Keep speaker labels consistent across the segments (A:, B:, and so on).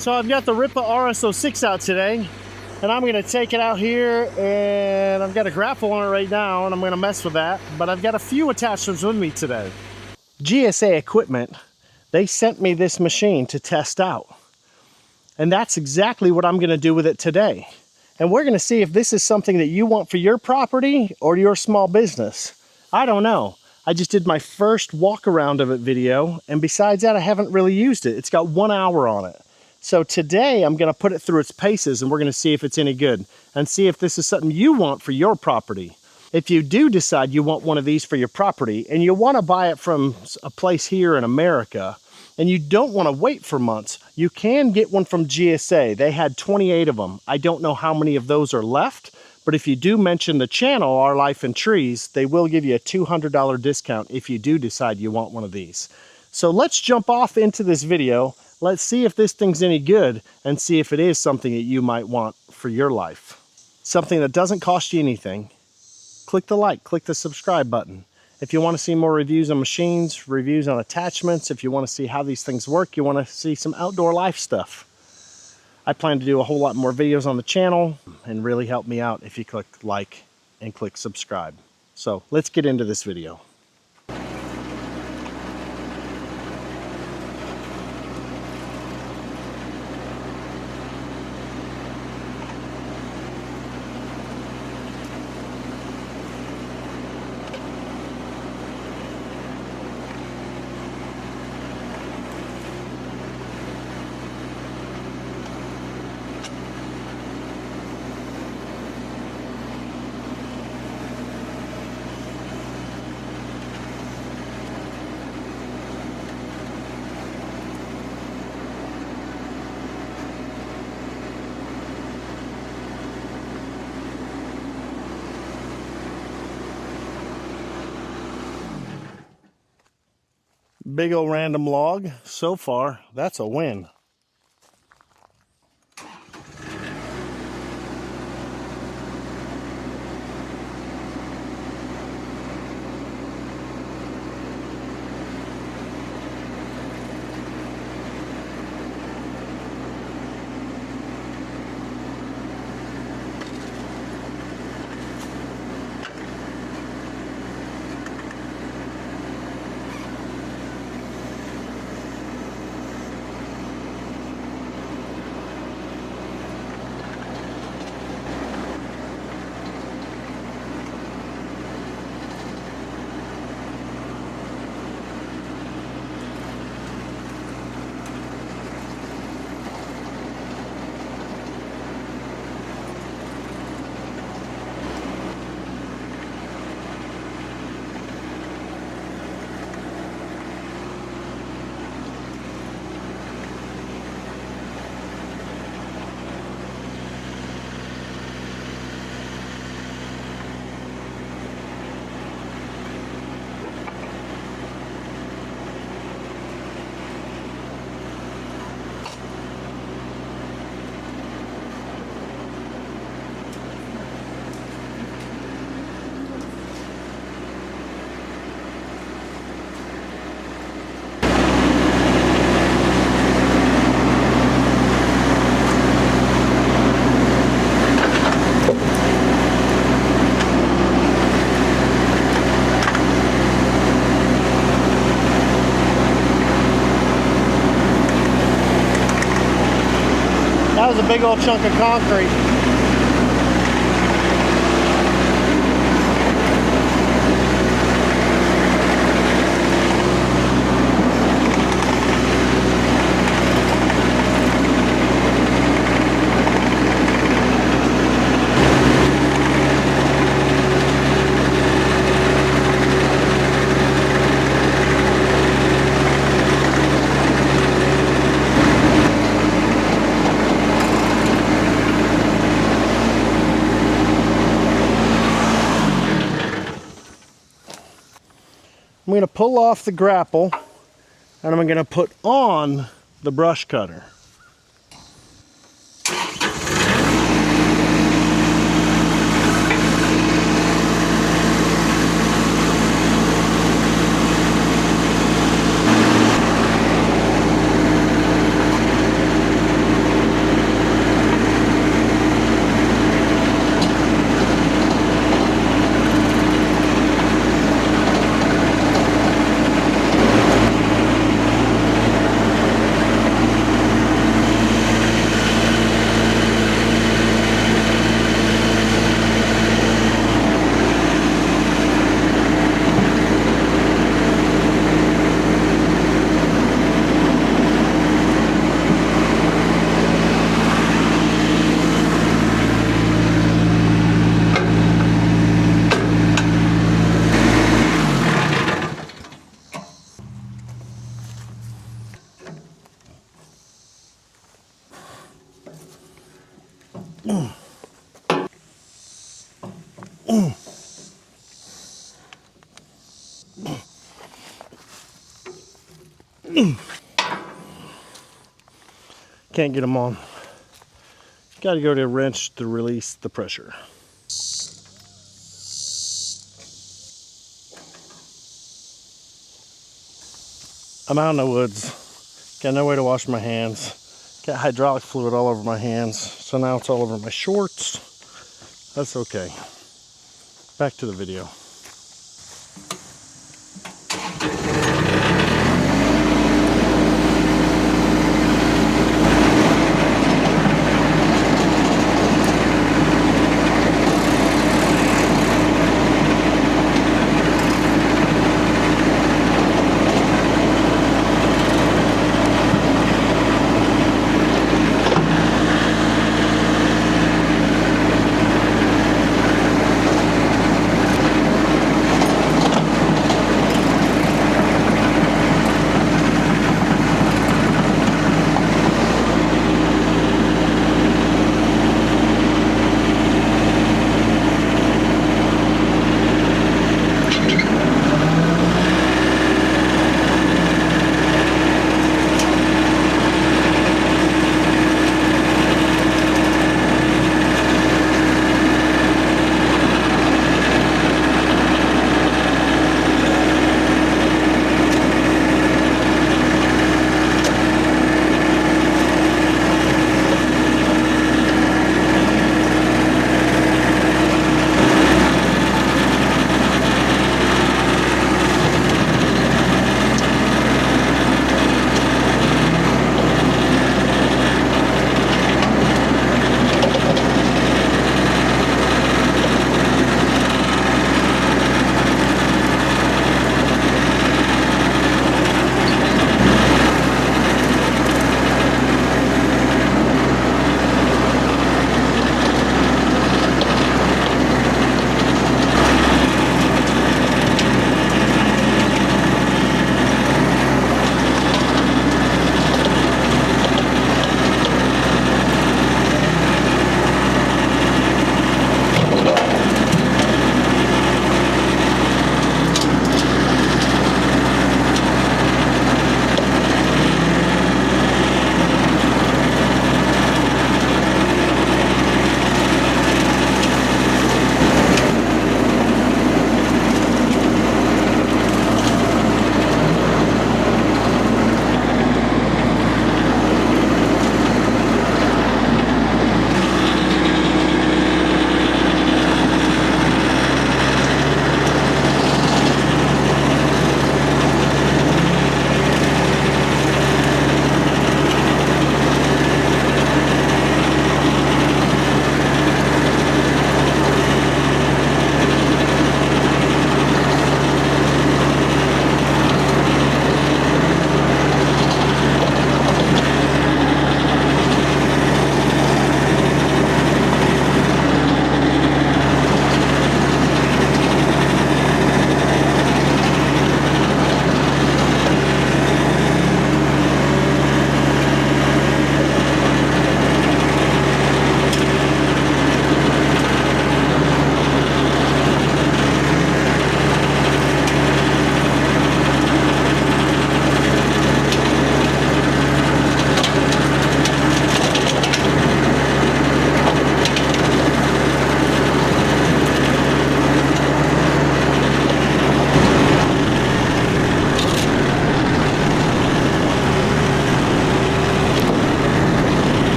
A: So I've got the Rippa RS06 out today, and I'm gonna take it out here, and I've got a grapple on it right now, and I'm gonna mess with that, but I've got a few attachments with me today. GSA Equipment, they sent me this machine to test out, and that's exactly what I'm gonna do with it today. And we're gonna see if this is something that you want for your property or your small business. I don't know. I just did my first walk around of it video, and besides that, I haven't really used it. It's got 1 hour on it. So today I'm gonna put it through its paces, and we're gonna see if it's any good and see if this is something you want for your property. If you do decide you want one of these for your property and you wanna buy it from a place here in America, and you don't wanna wait for months, you can get one from GSA. They had 28 of them. I don't know how many of those are left, but if you do mention the channel, OurLifeInTrees, they will give you a $200 discount if you do decide you want one of these. So let's jump off into this video. Let's see if this thing's any good and see if it is something that you might want for your life. Something that doesn't cost you anything. Click the like, click the subscribe button. If you want to see more reviews on machines, reviews on attachments, if you want to see how these things work, you want to see some outdoor life stuff. I plan to do a whole lot more videos on the channel, and really help me out if you click like and click subscribe. So let's get into this video. Big old random log. So far, that's a win. That was a big old chunk of concrete. I'm going to pull off the grapple, and I'm going to put on the brush cutter. Can't get them on. Got to go to a wrench to release the pressure. I'm out in the woods. Got no way to wash my hands. Got hydraulic fluid all over my hands. So now it's all over my shorts. That's okay. Back to the video.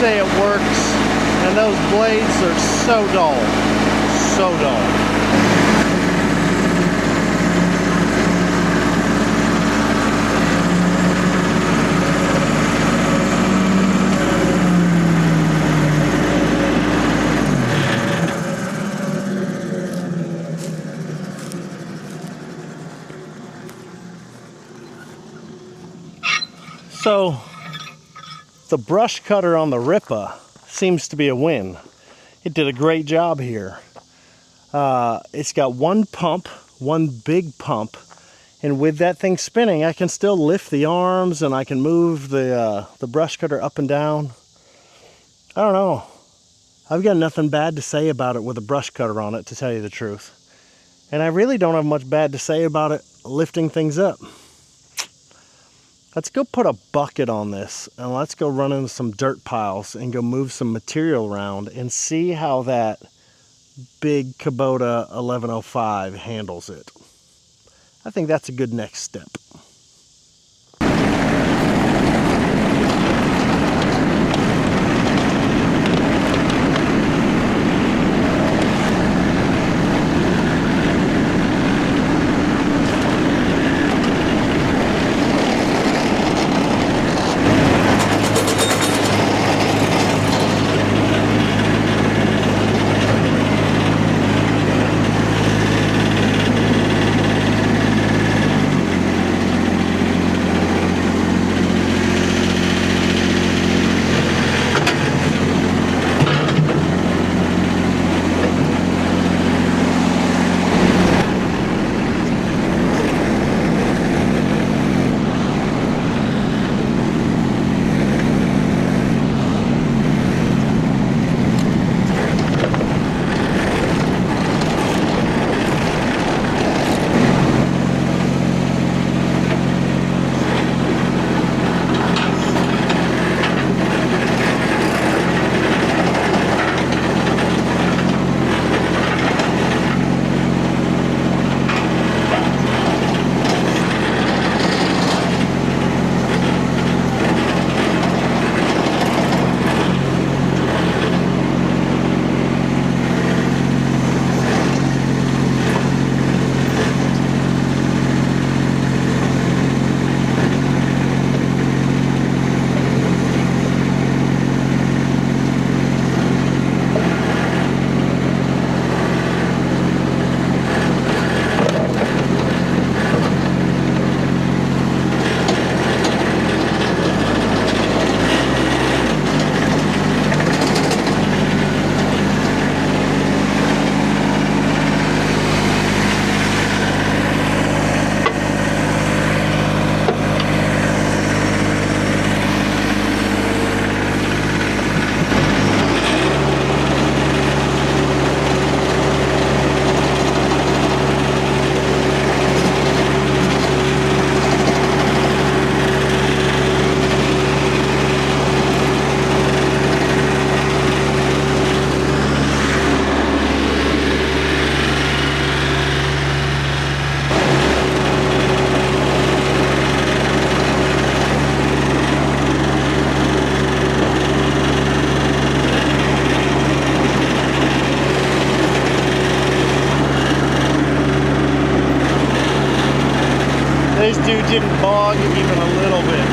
A: say it works, and those blades are so dull, so dull. So the brush cutter on the Rippa seems to be a win. It did a great job here. It's got one pump, one big pump, and with that thing spinning, I can still lift the arms and I can move the brush cutter up and down. I don't know. I've got nothing bad to say about it with a brush cutter on it, to tell you the truth. And I really don't have much bad to say about it lifting things up. Let's go put a bucket on this and let's go run into some dirt piles and go move some material around and see how that big Kubota 1105 handles it. I think that's a good next step. This dude didn't bog even a little bit.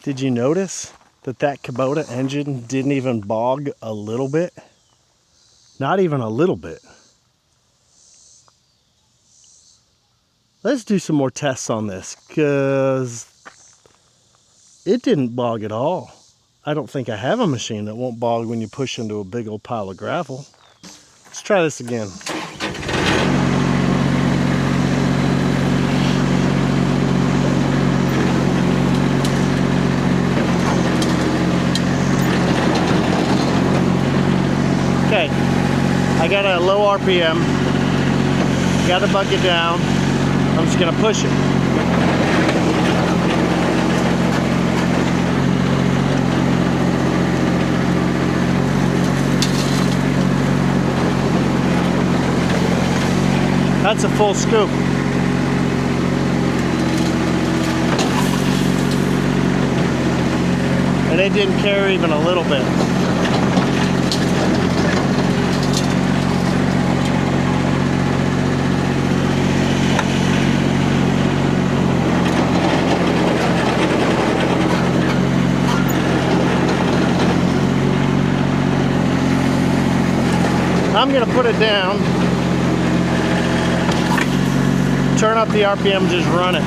A: Did you notice that that Kubota engine didn't even bog a little bit? Not even a little bit. Let's do some more tests on this, because it didn't bog at all. I don't think I have a machine that won't bog when you push into a big old pile of gravel. Let's try this again. Okay, I got a low RPM, got the bucket down. I'm just gonna push it. That's a full scoop. And it didn't care even a little bit. I'm gonna put it down, turn up the RPM, just run it.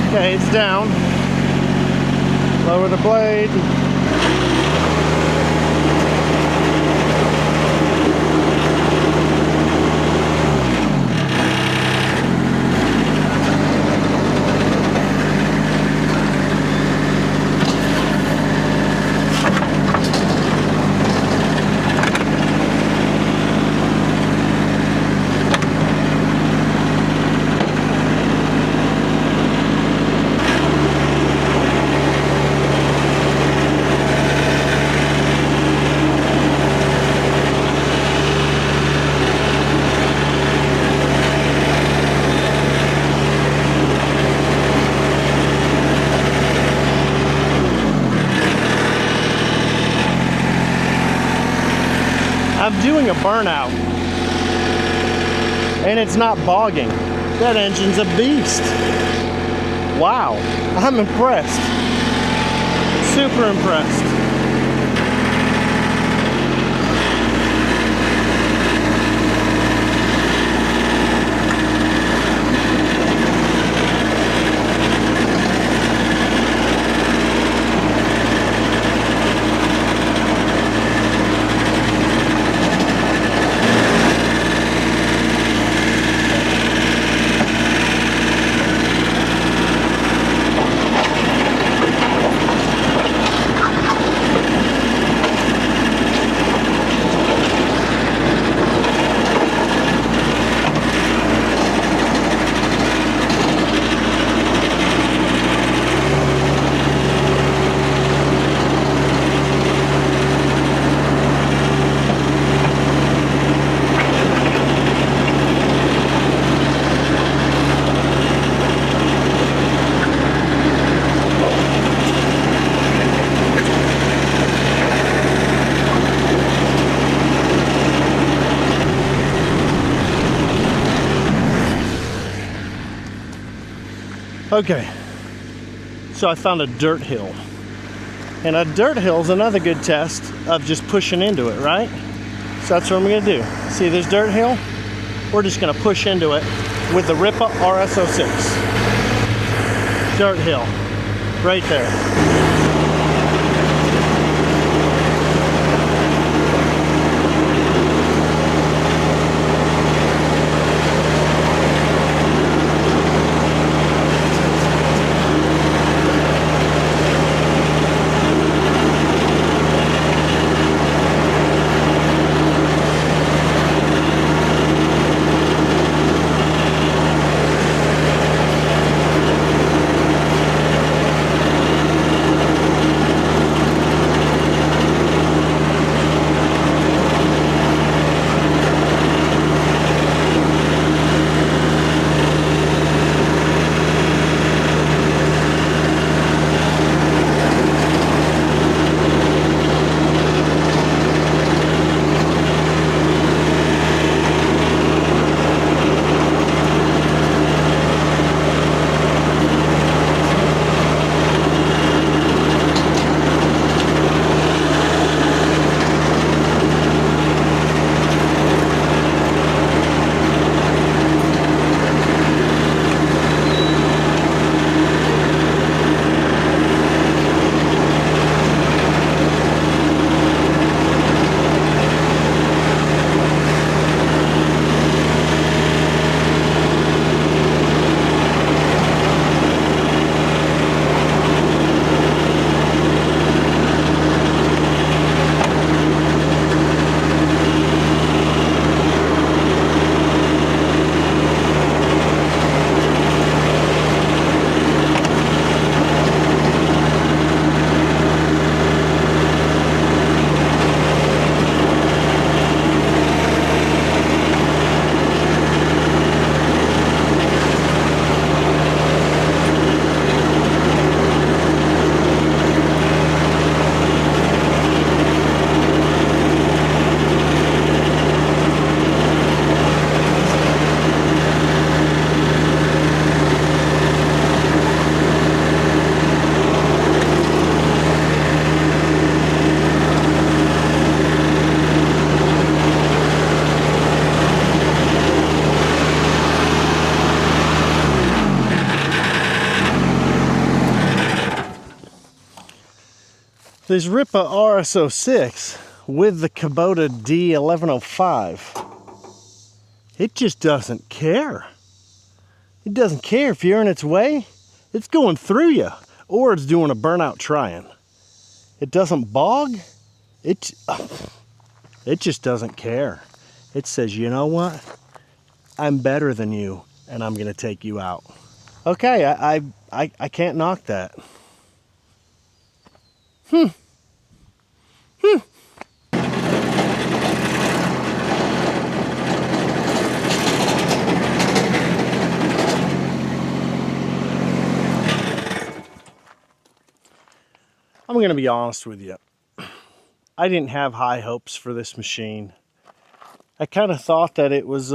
A: Okay, it's down. Lower the blade. I'm doing a burnout, and it's not bogging. That engine's a beast. Wow, I'm impressed. Super impressed. Okay, so I found a dirt hill. And a dirt hill is another good test of just pushing into it, right? So that's what I'm gonna do. See this dirt hill? We're just gonna push into it with the Rippa RS06. Dirt hill, right there. This Rippa RS06 with the Kubota D1105, it just doesn't care. It doesn't care if you're in its way. It's going through you, or it's doing a burnout trying. It doesn't bog. It just doesn't care. It says, you know what? I'm better than you, and I'm gonna take you out. Okay, I can't knock that. I'm going to be honest with you. I didn't have high hopes for this machine. I kind of thought that it was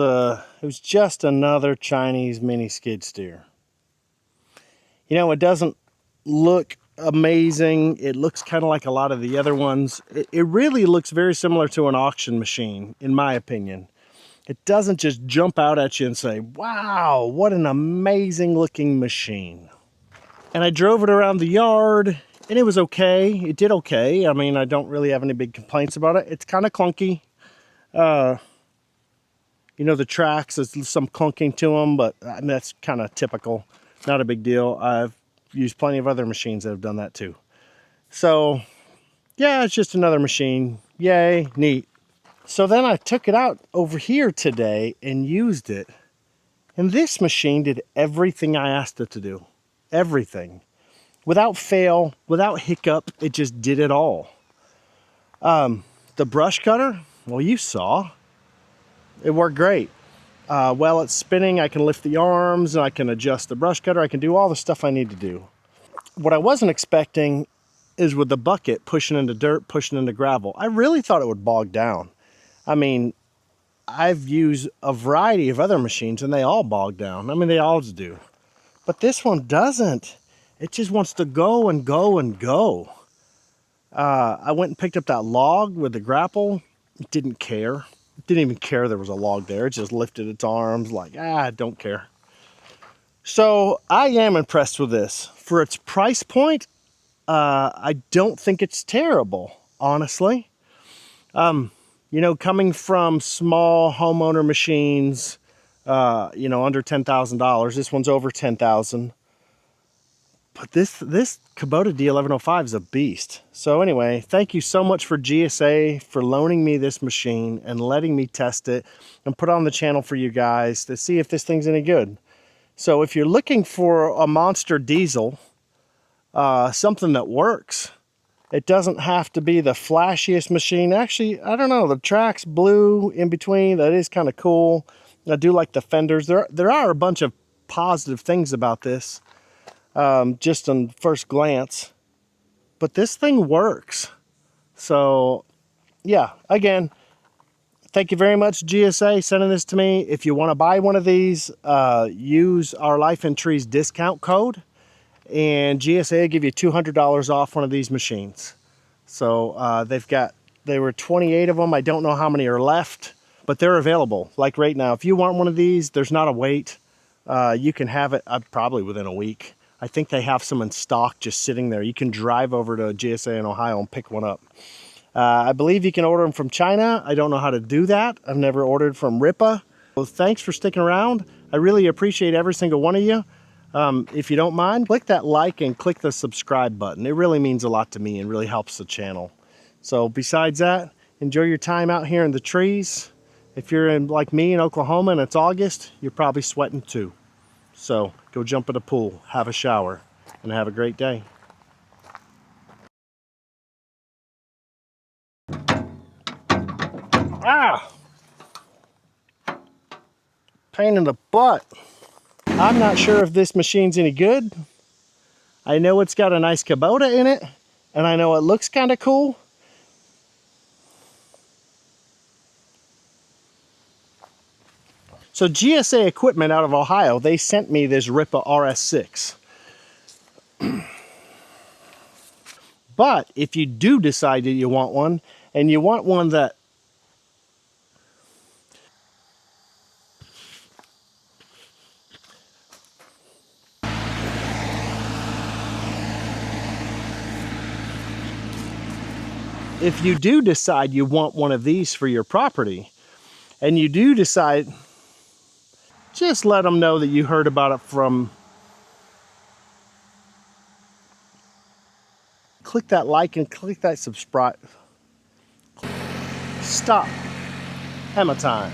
A: just another Chinese mini skid steer. You know, it doesn't look amazing. It looks kind of like a lot of the other ones. It really looks very similar to an auction machine, in my opinion. It doesn't just jump out at you and say, wow, what an amazing looking machine. And I drove it around the yard, and it was okay. It did okay. I mean, I don't really have any big complaints about it. It's kind of clunky. You know, the tracks, there's some clunking to them, but that's kind of typical. Not a big deal. I've used plenty of other machines that have done that too. So, yeah, it's just another machine. Yay, neat. So then I took it out over here today and used it. And this machine did everything I asked it to do. Everything. Without fail, without hiccup, it just did it all. The brush cutter, well, you saw. It worked great. While it's spinning, I can lift the arms, I can adjust the brush cutter, I can do all the stuff I need to do. What I wasn't expecting is with the bucket pushing into dirt, pushing into gravel. I really thought it would bog down. I mean, I've used a variety of other machines and they all bog down. I mean, they all do. But this one doesn't. It just wants to go and go and go. I went and picked up that log with the grapple. It didn't care. It didn't even care there was a log there. It just lifted its arms like, I don't care. So I am impressed with this. For its price point, I don't think it's terrible, honestly. You know, coming from small homeowner machines, you know, under $10,000. This one's over $10,000. But this Kubota D1105 is a beast. So anyway, thank you so much for GSA for loaning me this machine and letting me test it and put it on the channel for you guys to see if this thing's any good. So if you're looking for a monster diesel, something that works, it doesn't have to be the flashiest machine. Actually, I don't know, the track's blue in between. That is kind of cool. I do like the fenders. There are a bunch of positive things about this. Just on first glance, but this thing works. So yeah, again, thank you very much GSA sending this to me. If you want to buy one of these, use OurLifeInTrees discount code and GSA will give you $200 off one of these machines. So they were 28 of them. I don't know how many are left, but they're available like right now. If you want one of these, there's not a wait. You can have it probably within a week. I think they have some in stock just sitting there. You can drive over to GSA in Ohio and pick one up. I believe you can order them from China. I don't know how to do that. I've never ordered from Rippa. Well, thanks for sticking around. I really appreciate every single one of you. If you don't mind, click that like and click the subscribe button. It really means a lot to me and really helps the channel. So besides that, enjoy your time out here in the trees. If you're like me in Oklahoma and it's August, you're probably sweating too. So go jump in a pool, have a shower, and have a great day. Ah! Pain in the butt. I'm not sure if this machine's any good. I know it's got a nice Kubota in it, and I know it looks kind of cool. So GSA Equipment out of Ohio, they sent me this Rippa RS6. But if you do decide that you want one, and you want one that if you do decide you want one of these for your property, and you do decide, just let them know that you heard about it from. Click that like and click that subscribe. Stop. Hammer time.